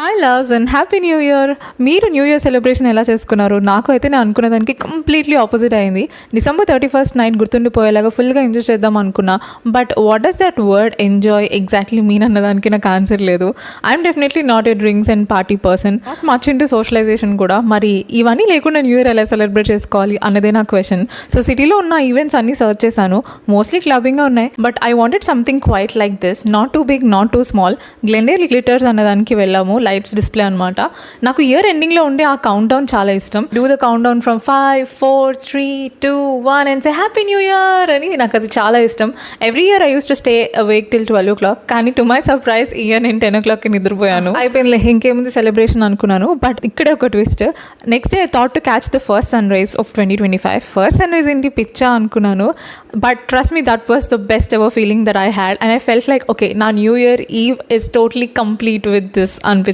Hi loves and happy new year. మీరు new year celebration ఎలా చేసుకున్నారు? నాకు అయితే నేను అనుకున్న దానికి కంప్లీట్లీ ఆపోజిట్ అయింది. December 31st నైట్ గుర్తుండిపోయేలాగా ఫుల్గా ఎంజాయ్ చేద్దాం అనుకున్నా. But what does that word enjoy exactly mean అన్నదానికి నాకు ఆన్సర్ లేదు. I'm definitely not a drinks and party person, not much into socialisation కూడా. మరి ఇవన్నీ లేకుండా న్యూ ఇయర్ ఎలా సెలబ్రేట్ చేసుకోవాలి అన్నదే నా క్వశ్చన్. సో సిటీలో ఉన్న ఈవెంట్స్ అన్నీ సర్చ్ చేశాను. మోస్ట్లీ క్లబ్బింగ్గా ఉన్నాయి. But I wanted something quiet like this, not too big, not too small. గ్లెండేర్ గ్లిటర్స్ అన్నదానికి వెళ్ళాము. లైట్స్ డిస్ప్లే అనమాట. నాకు ఇయర్ ఎండింగ్లో ఉండే ఆ కౌంట్ డౌన్ చాలా ఇష్టం. Do the count down from 5, 4, 3, 2, 1 and say happy new year అని నాకు అది చాలా ఇష్టం. Every year I use to stay awake till 12 o'clock. కానీ టు మై సర్ప్రైజ్ ఇయర్ నేను 10 o'clockకి నిద్రపోయాను. అయిపోయింది, ఇంకేముంది సెలబ్రేషన్ అనుకున్నాను. బట్ ఇక్కడే ఒక twist. Next day I thought to catch the first sunrise of 2025. First sunrise ఏంటి పిచ్చా అనుకున్నాను. But trust me, that was the best ever feeling that I had. And I felt like okay, నా new year eve is totally complete with this అనిపించింది.